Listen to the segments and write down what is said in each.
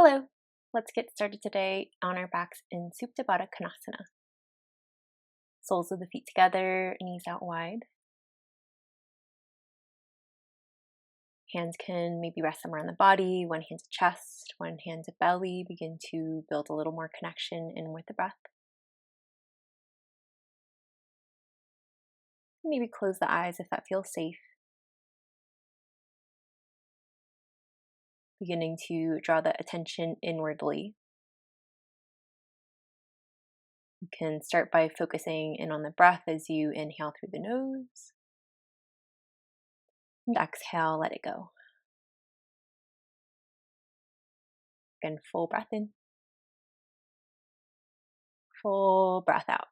Hello. Let's get started today on our backs in Supta Baddha Konasana. Soles of the feet together, knees out wide. Hands can maybe rest somewhere on the body, one hand's chest, one hand's belly. Begin to build a little more connection in with the breath. Maybe close the eyes if that feels safe. Beginning to draw the attention inwardly. You can start by focusing in on the breath as you inhale through the nose. And exhale, let it go. Again, full breath in. Full breath out.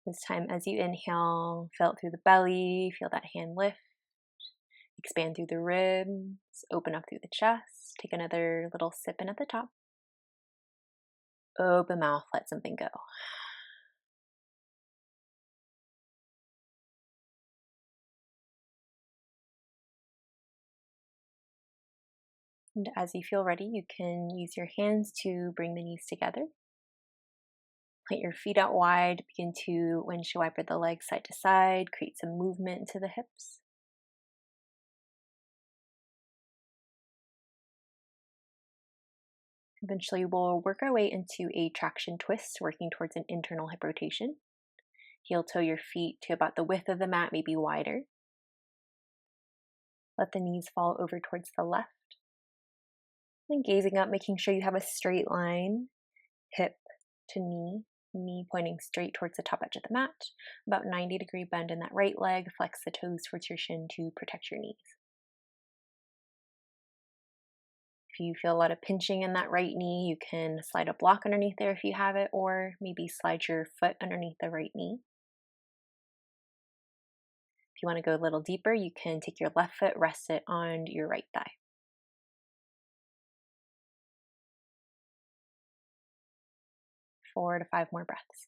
This time, as you inhale, feel it through the belly, feel that hand lift, expand through the ribs, open up through the chest. Take another little sip in at the top. Open mouth, let something go. And as you feel ready, you can use your hands to bring the knees together. Plant your feet out wide, begin to windshield wiper the legs side to side, create some movement into the hips. Eventually, we'll work our way into a traction twist, working towards an internal hip rotation. Heel toe your feet to about the width of the mat, maybe wider. Let the knees fall over towards the left. And gazing up, making sure you have a straight line, hip to knee, knee pointing straight towards the top edge of the mat. About 90-degree bend in that right leg. Flex the toes towards your shin to protect your knees. If you feel a lot of pinching in that right knee, you can slide a block underneath there if you have it, or maybe slide your foot underneath the right knee. If you want to go a little deeper, you can take your left foot, rest it on your right thigh. Four to five more breaths.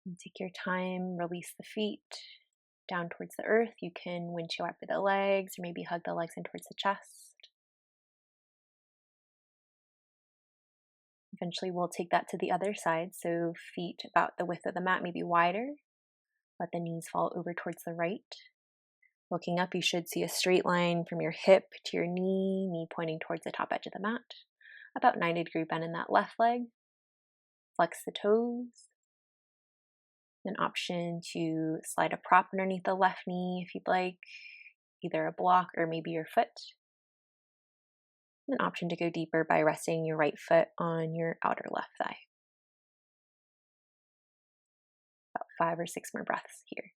And take your time, release the feet down towards the earth. You can windshield wiper the legs, or maybe hug the legs in towards the chest. Eventually, we'll take that to the other side. So feet about the width of the mat, maybe wider. Let the knees fall over towards the right. Looking up, you should see a straight line from your hip to your knee, knee pointing towards the top edge of the mat. About 90-degree bend in that left leg. Flex the toes. An option to slide a prop underneath the left knee if you'd like, either a block or maybe your foot. An option to go deeper by resting your right foot on your outer left thigh. About 5 or 6 more breaths here.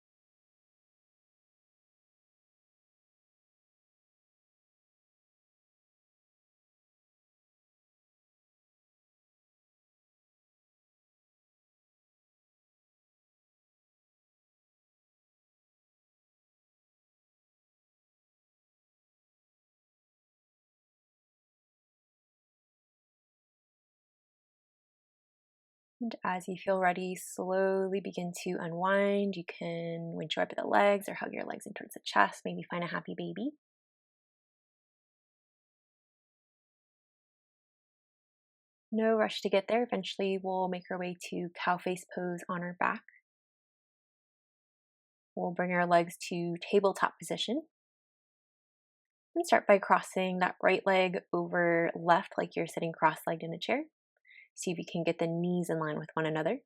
And as you feel ready, slowly begin to unwind. You can windshield wiper the legs or hug your legs in towards the chest. Maybe find a happy baby. No rush to get there. Eventually, we'll make our way to cow face pose on our back. We'll bring our legs to tabletop position. And start by crossing that right leg over left like you're sitting cross-legged in a chair. See if you can get the knees in line with one another.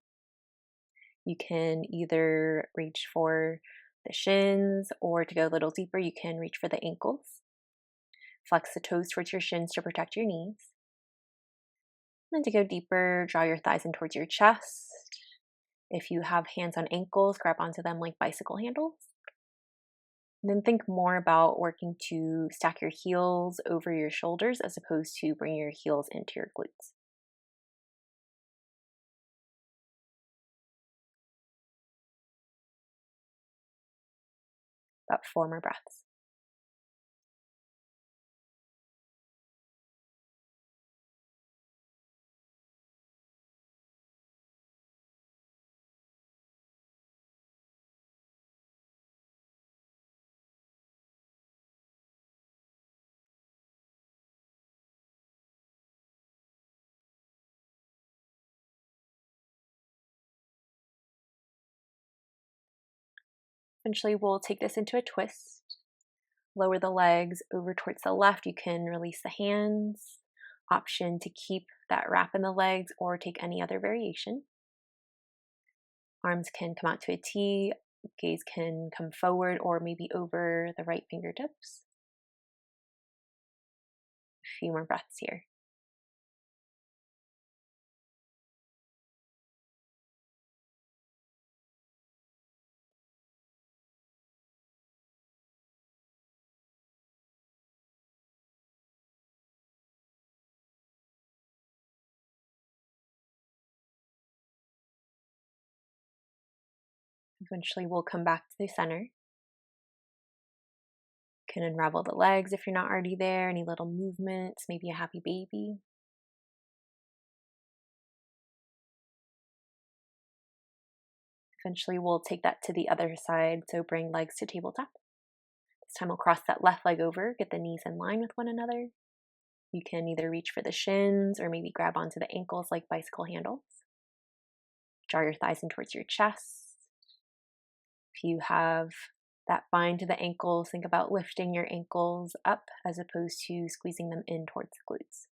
You can either reach for the shins, or to go a little deeper, you can reach for the ankles. Flex the toes towards your shins to protect your knees. And to go deeper, draw your thighs in towards your chest. If you have hands on ankles, grab onto them like bicycle handles. And then think more about working to stack your heels over your shoulders as opposed to bring your heels into your glutes. About 4 more breaths. Eventually, we'll take this into a twist. Lower the legs over towards the left. You can release the hands. Option to keep that wrap in the legs or take any other variation. Arms can come out to a T. Gaze can come forward or maybe over the right fingertips. A few more breaths here. Eventually, we'll come back to the center. Can unravel the legs if you're not already there. Any little movements, maybe a happy baby. Eventually, we'll take that to the other side. So bring legs to tabletop. This time, we'll cross that left leg over, get the knees in line with one another. You can either reach for the shins or maybe grab onto the ankles like bicycle handles. Draw your thighs in towards your chest. If you have that bind to the ankles, think about lifting your ankles up as opposed to squeezing them in towards the glutes.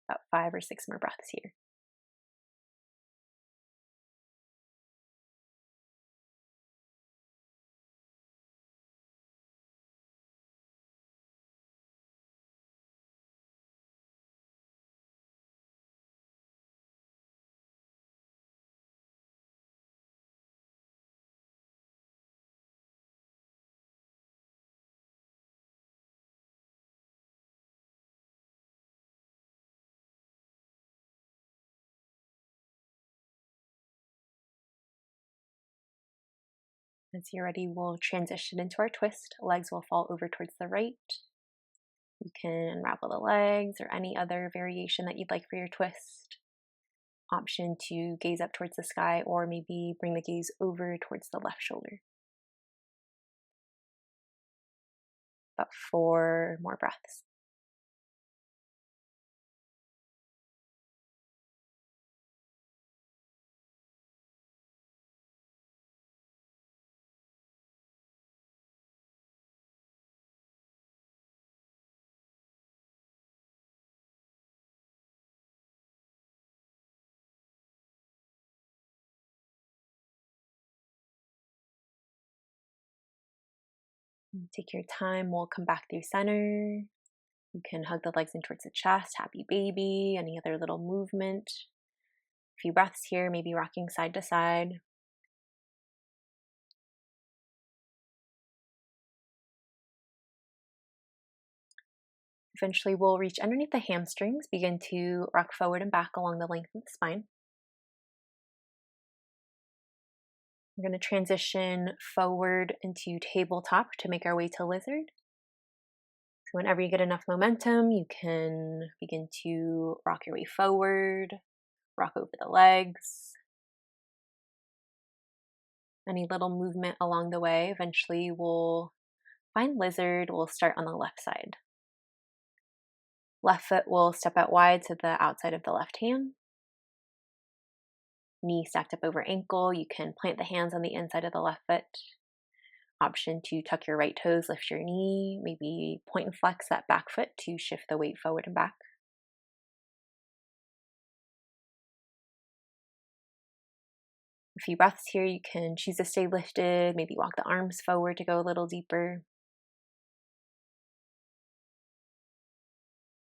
About 5 or 6 more breaths here. Once you're ready, we'll transition into our twist. Legs will fall over towards the right. You can unravel the legs or any other variation that you'd like for your twist. Option to gaze up towards the sky or maybe bring the gaze over towards the left shoulder. About 4 more breaths. Take your time. We'll come back through center. You can hug the legs in towards the chest, happy baby, any other little movement. A few breaths here, maybe rocking side to side. Eventually, we'll reach underneath the hamstrings, begin to rock forward and back along the length of the spine. We're going to transition forward into tabletop to make our way to lizard. So whenever you get enough momentum, you can begin to rock your way forward, rock over the legs. Any little movement along the way, eventually we'll find lizard. We'll start on the left side. Left foot will step out wide to the outside of the left hand. Knee stacked up over ankle. You can plant the hands on the inside of the left foot. Option to tuck your right toes, lift your knee, maybe point and flex that back foot to shift the weight forward and back. A few breaths here. You can choose to stay lifted, maybe walk the arms forward to go a little deeper.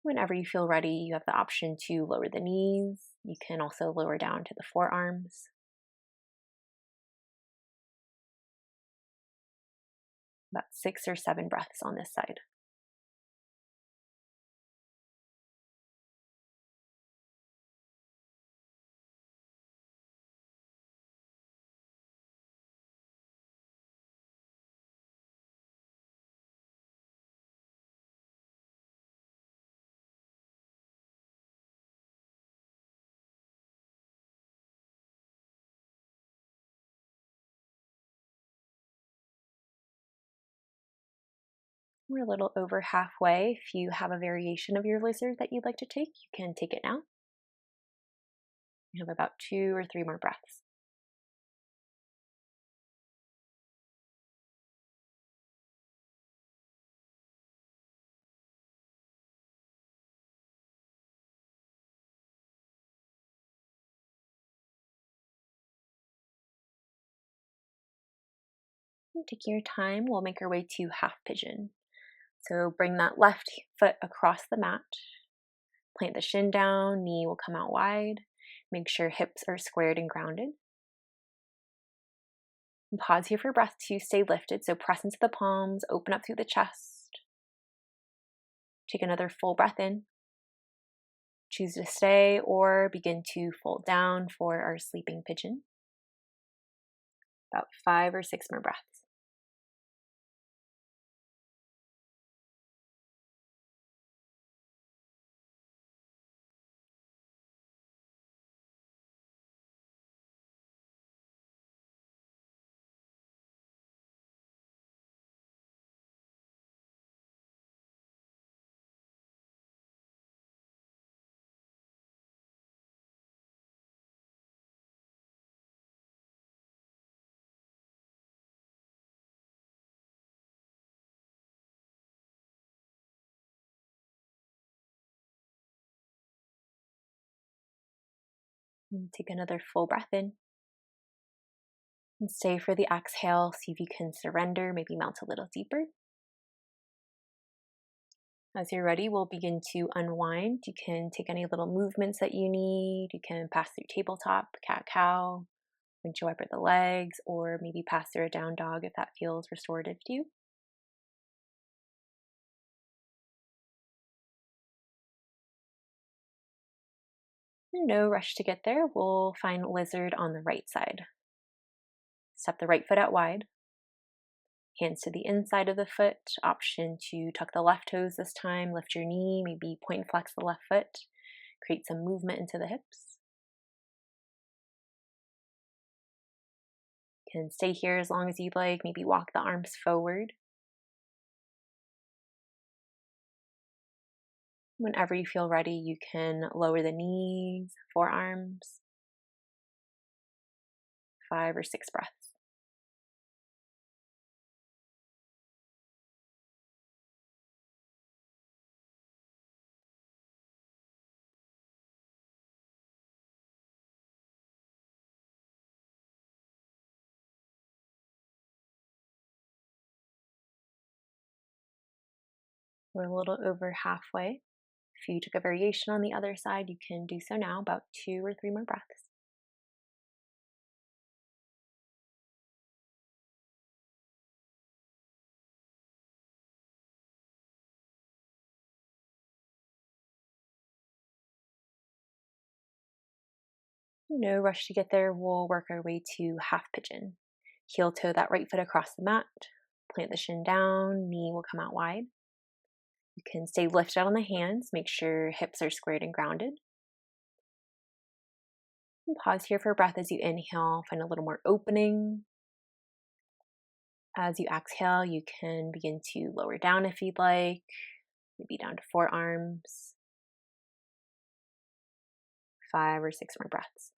Whenever you feel ready, you have the option to lower the knees. You can also lower down to the forearms. About 6 or 7 breaths on this side. We're a little over halfway. If you have a variation of your lizard that you'd like to take, you can take it now. You have about 2 or 3 more breaths. And take your time. We'll make our way to half pigeon. So bring that left foot across the mat. Plant the shin down, knee will come out wide. Make sure hips are squared and grounded. And pause here for breath to stay lifted. So press into the palms, open up through the chest. Take another full breath in. Choose to stay or begin to fold down for our sleeping pigeon. About 5 or 6 more breaths. And take another full breath in. And stay for the exhale. See if you can surrender, maybe mount a little deeper. As you're ready, we'll begin to unwind. You can take any little movements that you need. You can pass through tabletop, cat-cow, windshield wiper the legs, or maybe pass through a down dog if that feels restorative to you. No rush to get there. We'll find lizard on the right side. Step the right foot out wide. Hands to the inside of the foot. Option to tuck the left toes this time. Lift your knee, maybe point and flex the left foot. Create some movement into the hips. You can stay here as long as you'd like. Maybe walk the arms forward. Whenever you feel ready, you can lower the knees, forearms. 5 or 6 breaths. We're a little over halfway. If you took a variation on the other side, you can do so now, about 2 or 3 more breaths. No rush to get there. We'll work our way to half pigeon. Heel toe that right foot across the mat. Plant the shin down, knee will come out wide. You can stay lifted on the hands. Make sure hips are squared and grounded. And pause here for breath as you inhale. Find a little more opening. As you exhale, you can begin to lower down if you'd like, maybe down to forearms. 5 or 6 more breaths.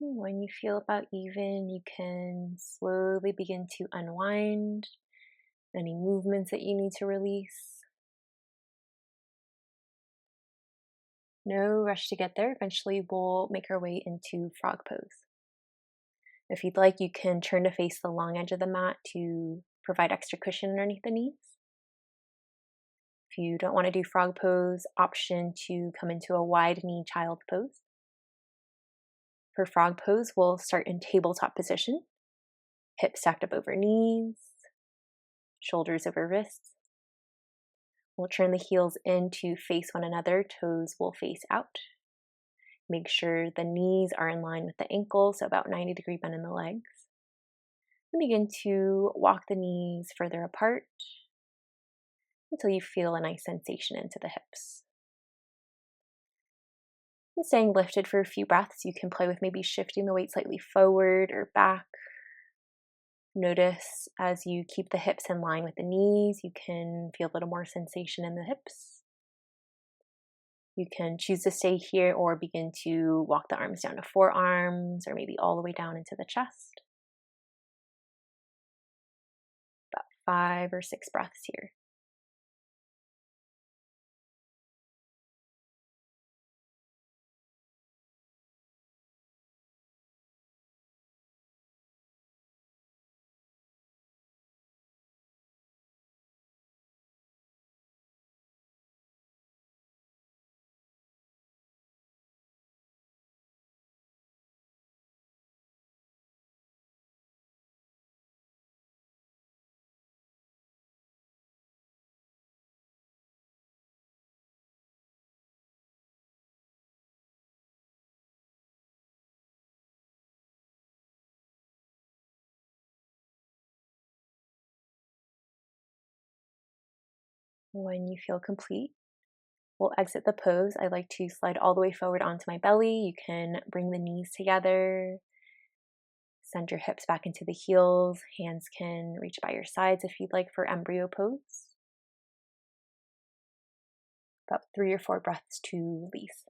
When you feel about even, you can slowly begin to unwind any movements that you need to release. No rush to get there. Eventually, we'll make our way into frog pose. If you'd like, you can turn to face the long edge of the mat to provide extra cushion underneath the knees. If you don't want to do frog pose, option to come into a wide knee child pose. For frog pose, we'll start in tabletop position, hips stacked up over knees, shoulders over wrists. We'll turn the heels in to face one another, toes will face out. Make sure the knees are in line with the ankles, so about 90-degree bend in the legs. And begin to walk the knees further apart until you feel a nice sensation into the hips. And staying lifted for a few breaths, you can play with maybe shifting the weight slightly forward or back. Notice as you keep the hips in line with the knees, you can feel a little more sensation in the hips. You can choose to stay here or begin to walk the arms down to forearms or maybe all the way down into the chest. About 5 or 6 breaths here. When you feel complete, we'll exit the pose. I like to slide all the way forward onto my belly. You can bring the knees together, send your hips back into the heels. Hands can reach by your sides if you'd like for embryo pose. About 3 or 4 breaths to release.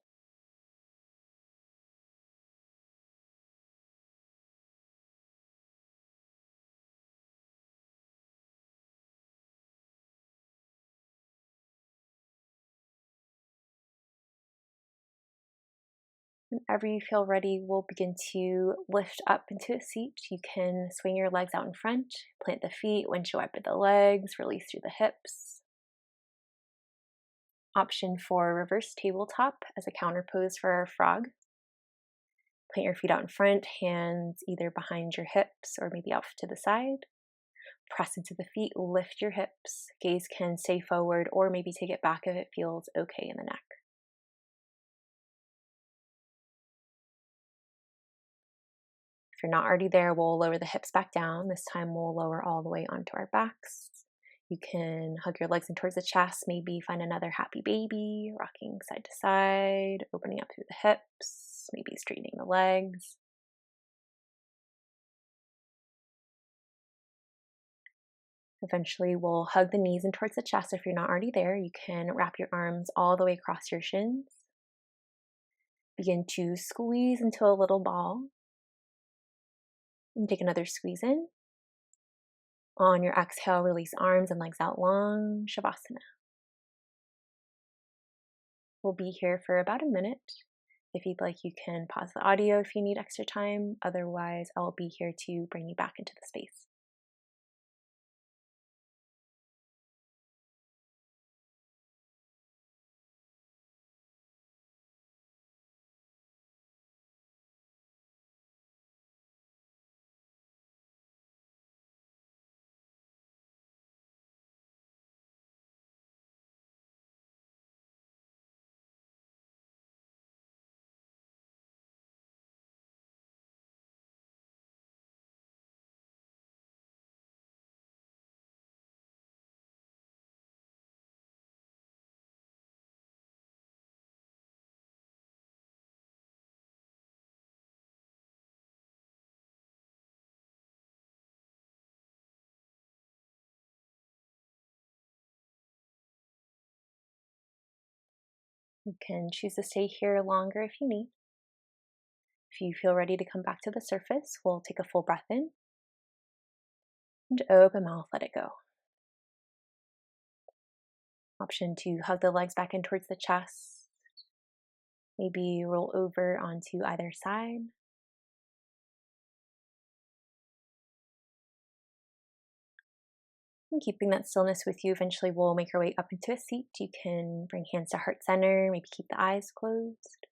Whenever you feel ready, we'll begin to lift up into a seat. You can swing your legs out in front, plant the feet, windshield wiper the legs, release through the hips. Option for reverse tabletop as a counter pose for our frog. Plant your feet out in front, hands either behind your hips or maybe off to the side. Press into the feet, lift your hips. Gaze can stay forward or maybe take it back if it feels okay in the neck. If you're not already there, we'll lower the hips back down. This time we'll lower all the way onto our backs. You can hug your legs in towards the chest, maybe find another happy baby, rocking side to side, opening up through the hips, maybe straightening the legs. Eventually, we'll hug the knees in towards the chest. If you're not already there, you can wrap your arms all the way across your shins. Begin to squeeze into a little ball. And take another squeeze in. On your exhale, release arms and legs out long, Shavasana. We'll be here for about a minute. If you'd like, you can pause the audio if you need extra time. Otherwise, I'll be here to bring you back into the space. You can choose to stay here longer if you need. If you feel ready to come back to the surface, we'll take a full breath in. And open mouth, let it go. Option to hug the legs back in towards the chest. Maybe roll over onto either side. And keeping that stillness with you, eventually we'll make our way up into a seat. You can bring hands to heart center, maybe keep the eyes closed.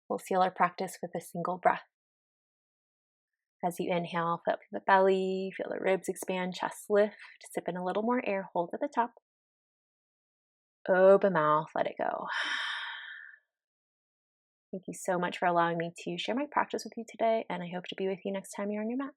We'll seal our practice with a single breath. As you inhale, fill up the belly, feel the ribs expand, chest lift, sip in a little more air, hold at the top. Open mouth, let it go. Thank you so much for allowing me to share my practice with you today, and I hope to be with you next time you're on your mat.